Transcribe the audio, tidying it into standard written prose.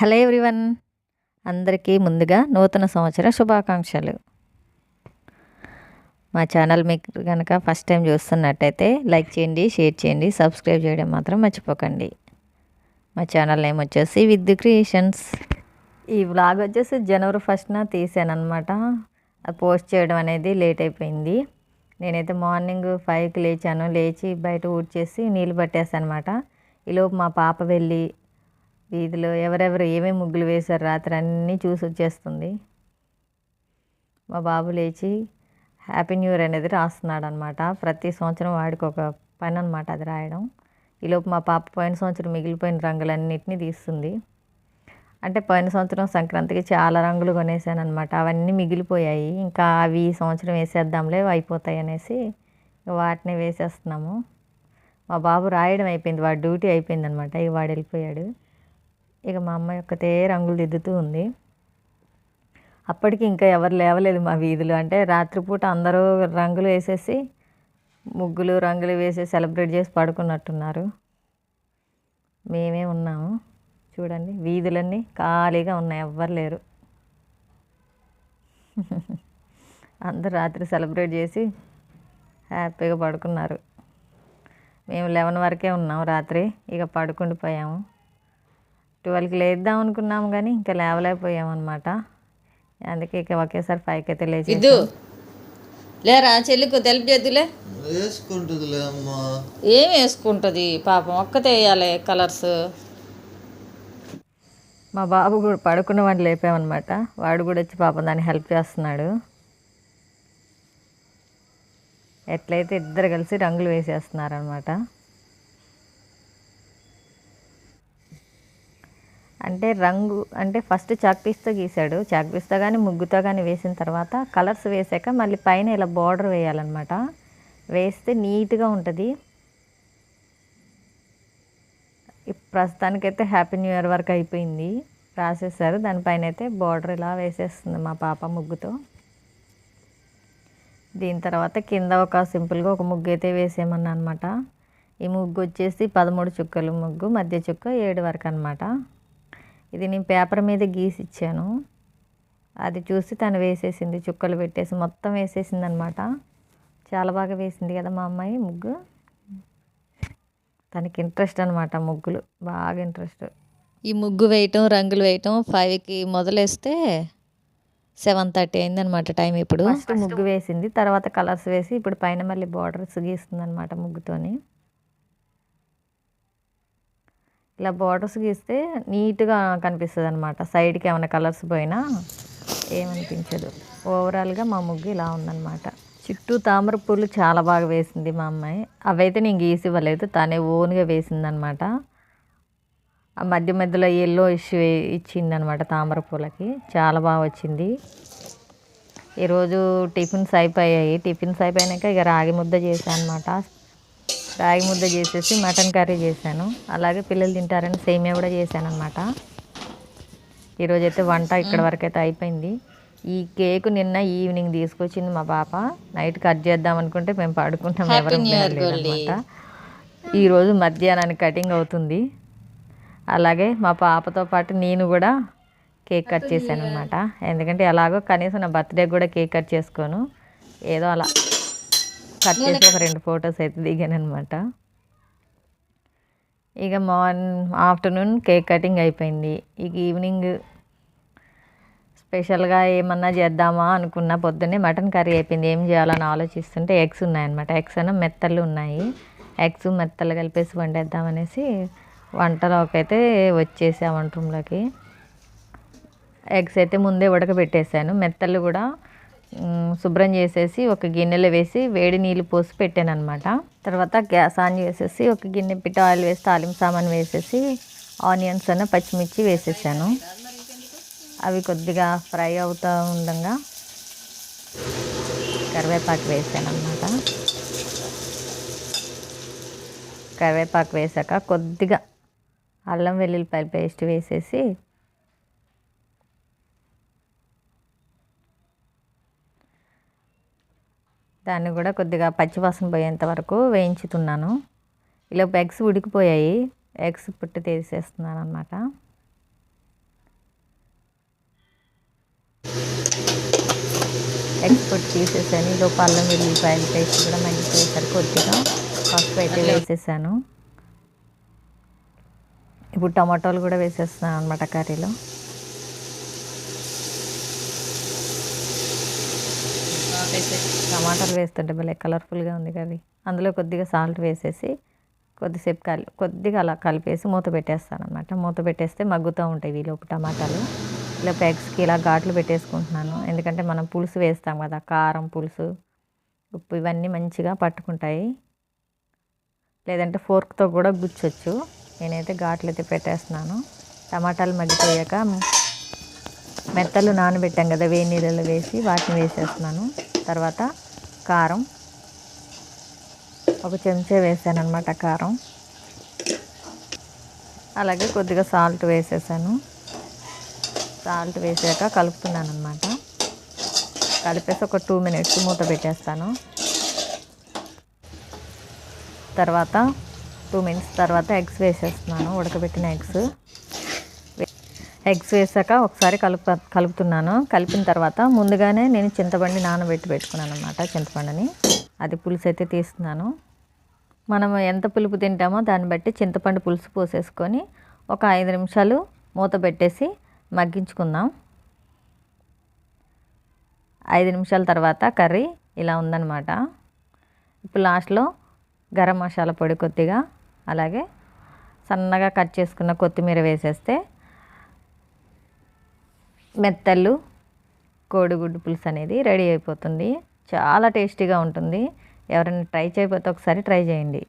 Hello everyone, అందరికీ ముందుగా నూతన సంవత్సర శుభాకాంక్షలు. మా ఛానల్ మీకు కనుక ఫస్ట్ టైం చూస్తున్నట్టయితే లైక్ చేయండి, షేర్ చేయండి, సబ్స్క్రైబ్ చేయడం మాత్రం మర్చిపోకండి. మా ఛానల్ నేమ్ వచ్చేసి విత్ క్రియేషన్స్. ఈ వ్లాగ్ వచ్చేసి జనవరి 1న తీసాను అనమాట. అది పోస్ట్ చేయడం అనేది లేట్ అయిపోయింది. నేనైతే మార్నింగ్ 5కి లేచాను. లేచి బయట ఊడ్చేసి నీళ్ళు పట్టేసాను అనమాట. ఈలోపు మా పాప వెళ్ళి వీధిలో ఎవరెవరు ఏమేమి ముగ్గులు వేశారు రాత్రి అన్నీ చూసి వచ్చేస్తుంది. మా బాబు లేచి హ్యాపీ న్యూ ఇయర్ అనేది రాస్తున్నాడు అనమాట. ప్రతి సంవత్సరం వాడికి ఒక పని అనమాట అది రాయడం. ఈలోపు మా పాప పోయిన సంవత్సరం మిగిలిపోయిన రంగులన్నిటినీ తీస్తుంది. అంటే పోయిన సంవత్సరం సంక్రాంతికి చాలా రంగులు కొనేసాను అనమాట. అవన్నీ మిగిలిపోయాయి. ఇంకా అవి ఈ సంవత్సరం వేసేద్దాంలే అయిపోతాయి అనేసి వాటిని వేసేస్తున్నాము. మా బాబు రాయడం అయిపోయింది, వాడి డ్యూటీ అయిపోయింది అనమాట. ఇక వాడు వెళ్ళిపోయాడు. ఇక మా అమ్మాయి ఒక్కతే రంగులు దిద్దుతూ ఉంది. అప్పటికి ఇంకా ఎవరు లేవలేదు మా వీధిలో. అంటే రాత్రిపూట అందరూ రంగులు వేసేసి ముగ్గులు రంగులు వేసి సెలబ్రేట్ చేసి పడుకున్నట్టున్నారు. మేమే ఉన్నాము. చూడండి, వీధులన్నీ ఖాళీగా ఉన్నాయి, ఎవ్వరు లేరు. అందరు రాత్రి సెలబ్రేట్ చేసి హ్యాపీగా పడుకున్నారు. మేము 11 వరకే ఉన్నాం రాత్రి. ఇక పడుకుండిపోయాము. 12కి లేద్దాం అనుకున్నాము కానీ ఇంకా లేవలేకపోయాము అనమాట. అందుకే ఇక ఒకేసారి 5కి అయితే లేచి లేరా చెల్లికి తెలుపు చేతులే వేసుకుంటుందిలే అమ్మా. ఏం వేసుకుంటుంది పాపం, ఒక్కతే వేయాలి కలర్స్. మా బాబు కూడా పడుకున్న వాడిని లేపామన్నమాట. వాడు కూడా వచ్చి పాపం దాన్ని హెల్ప్ చేస్తున్నాడు. ఎట్లయితే ఇద్దరు కలిసి రంగులు వేసేస్తున్నారనమాట. అంటే రంగు అంటే ఫస్ట్ చాక్పీస్తో గీసాడు. చాక్పీస్తో కానీ ముగ్గుతో కానీ వేసిన తర్వాత కలర్స్ వేసాక మళ్ళీ పైన ఇలా బార్డర్ వేయాలన్నమాట. వేస్తే నీట్గా ఉంటుంది. ప్రస్తుతానికైతే హ్యాపీ న్యూ ఇయర్ వరకు అయిపోయింది, రాసేసారు. దానిపైన అయితే బార్డర్ ఇలా వేసేస్తుంది మా పాప ముగ్గుతో. దీని తర్వాత కింద ఒక సింపుల్గా ఒక ముగ్గు అయితే వేసేయమన్నా అనమాట. ఈ ముగ్గు వచ్చేసి 13 చుక్కలు ముగ్గు, మధ్య చుక్క 7 వరకు అనమాట. ఇది నేను పేపర్ మీద గీసి ఇచ్చాను. అది చూసి తను వేసేసింది, చుక్కలు పెట్టేసి మొత్తం వేసేసింది అనమాట. చాలా బాగా వేసింది కదా మా అమ్మాయి ముగ్గు. తనకి ఇంట్రెస్ట్ అనమాట ముగ్గులు, బాగా ఇంట్రెస్ట్. ఈ ముగ్గు వేయటం రంగులు వేయటం 5కి మొదలేస్తే 7:30 అయిందనమాట టైం. ఇప్పుడు ఫస్ట్ ముగ్గు వేసింది, తర్వాత కలర్స్ వేసి ఇప్పుడు పైన మళ్ళీ బార్డర్స్ గీస్తుంది అనమాట ముగ్గుతోని. ఇలా బార్డర్స్ గీస్తే నీట్గా కనిపిస్తుంది అనమాట. సైడ్కి ఏమైనా కలర్స్ పోయినా ఏమనిపించదు. ఓవరాల్గా మా ముగ్గు ఇలా ఉందన్నమాట. చుట్టూ తామర పూలు చాలా బాగా వేసింది మా అమ్మాయి. అవైతే నేను గీసి ఇవ్వలేదు, తనే ఓన్గా వేసిందనమాట. ఆ మధ్య మధ్యలో ఎల్లో ఇచ్చిందనమాట తామర పూలకి, చాలా బాగా వచ్చింది. ఈరోజు టిఫిన్స్ అయిపోయాయి. టిఫిన్స్ అయిపోయాక ఇక రాగి ముద్ద చేశాను అనమాట. రాగి ముద్ద చేసేసి మటన్ కర్రీ చేశాను. అలాగే పిల్లలు తింటారని సేమియా కూడా చేశాను అనమాట. ఈరోజైతే వంట ఇక్కడ వరకు అయితే అయిపోయింది. ఈ కేకు నిన్న ఈవినింగ్ తీసుకొచ్చింది మా పాప. నైట్ కట్ చేద్దాం అనుకుంటే మేము పడుకుంటాం, ఎవరు అనమాట. ఈరోజు మధ్యాహ్నానికి కటింగ్ అవుతుంది. అలాగే మా పాపతో పాటు నేను కూడా కేక్ కట్ చేశాను అనమాట. ఎందుకంటే ఎలాగో కనీసం నా బర్త్డే కూడా కేక్ కట్ చేసుకోను, ఏదో అలా కట్ చేసి ఒక 2 ఫొటోస్ అయితే దిగాను అనమాట. ఇక ఆఫ్టర్నూన్ కేక్ కటింగ్ అయిపోయింది. ఇక ఈవినింగ్ స్పెషల్గా ఏమన్నా చేద్దామా అనుకున్న. పొద్దున్నే మటన్ కర్రీ అయిపోయింది. ఏం చేయాలని ఆలోచిస్తుంటే ఎగ్స్ ఉన్నాయన్నమాట. ఎగ్స్ అన్న మెత్తలు ఉన్నాయి. ఎగ్స్ మెత్తలు కలిపేసి వండేద్దామనేసి వంటలోకి అయితే వచ్చేసా వంట రూమ్లోకి. ఎగ్స్ అయితే ముందే ఉడకబెట్టేశాను. మెత్తలు కూడా శుభ్రం చేసేసి ఒక గిన్నెలో వేసి వేడి నీళ్ళు పోసి పెట్టాను అనమాట. తర్వాత గ్యాస్ ఆన్ చేసేసి ఒక గిన్నె పెట్టి ఆయిల్ వేసి తాలింపు సామాన్ వేసేసి ఆనియన్స్ అన్న పచ్చిమిర్చి వేసేసాను. అవి కొద్దిగా ఫ్రై అవుతూ ఉండగా కరివేపాకు వేసాను అనమాట. కరివేపాకు వేసాక కొద్దిగా అల్లం వెల్లుల్లిపాయల పేస్ట్ వేసేసి దాన్ని కూడా కొద్దిగా పచ్చివాసన పోయేంత వరకు వేయించుతున్నాను. ఇలా ఎగ్స్ ఉడికిపోయాయి, ఎగ్స్ పుట్టి తీసేస్తున్నాను అనమాట. ఎగ్స్ పొట్టు తీసేసాను. ఈలోపు అల్లం వెల్లుల్లిపాయల పేస్ట్ కూడా మగ్గిపోయేసరికి కొద్దిగా పసుపు అయితే వేసేసాను. ఇప్పుడు టమాటాలు కూడా వేసేస్తున్నాను అనమాట కర్రీలో. టమాటాలు వేస్తుంటే భలే కలర్ఫుల్గా ఉంది కర్రీ. అందులో కొద్దిగా సాల్ట్ వేసేసి కొద్దిసేపు కొద్దిగా అలా కలిపేసి మూత పెట్టేస్తాను అనమాట. మూత పెట్టేస్తే మగ్గుతూ ఉంటాయి ఈలోపు టమాటాలు. ఇలా ఎగ్స్కి ఇలా ఘాట్లు పెట్టేసుకుంటున్నాను. ఎందుకంటే మనం పులుసు వేస్తాం కదా, కారం, పులుసు, ఉప్పు ఇవన్నీ మంచిగా పట్టుకుంటాయి. లేదంటే ఫోర్క్తో కూడా గుచ్చొచ్చు. నేనైతే ఘాట్లు అయితే పెట్టేస్తున్నాను. టమాటాలు మగ్గిపోయాక మెత్తలు నానబెట్టాం కదా, వేడి నీళ్ళలో వేసి వాటిని వేసేస్తున్నాను. తర్వాత కారం ఒక చెంచా వేసాను అనమాట కారం. అలాగే కొద్దిగా సాల్ట్ వేసేసాను. సాల్ట్ వేసాక కలుపుతున్నాను అనమాట. కలిపేసి ఒక 2 మినిట్స్ మూత పెట్టేస్తాను. తర్వాత 2 మినిట్స్ తర్వాత ఎగ్స్ వేసేస్తున్నాను, ఉడకబెట్టిన ఎగ్స్ వేసాక ఒకసారి కలుపుతున్నాను. కలిపిన తర్వాత ముందుగానే నేను చింతపండు నానబెట్టి పెట్టుకున్నాను అనమాట. చింతపండుని అది పులుసు అయితే తీస్తున్నాను. మనం ఎంత పులుపు తింటామో దాన్ని బట్టి చింతపండు పులుసు పోసేసుకొని ఒక 5 నిమిషాలు మూత పెట్టేసి మగ్గించుకుందాం. 5 నిమిషాల తర్వాత కర్రీ ఇలా ఉందన్నమాట. ఇప్పుడు లాస్ట్లో గరం మసాలా పొడి కొద్దిగా, అలాగే సన్నగా కట్ చేసుకున్న కొత్తిమీర వేసేస్తే మెత్తళ్ళు కోడిగుడ్డు పులుసు అనేది రెడీ అయిపోతుంది. చాలా టేస్టీగా ఉంటుంది. ఎవరైనా ట్రై చేయకపోతే ఒకసారి ట్రై చేయండి.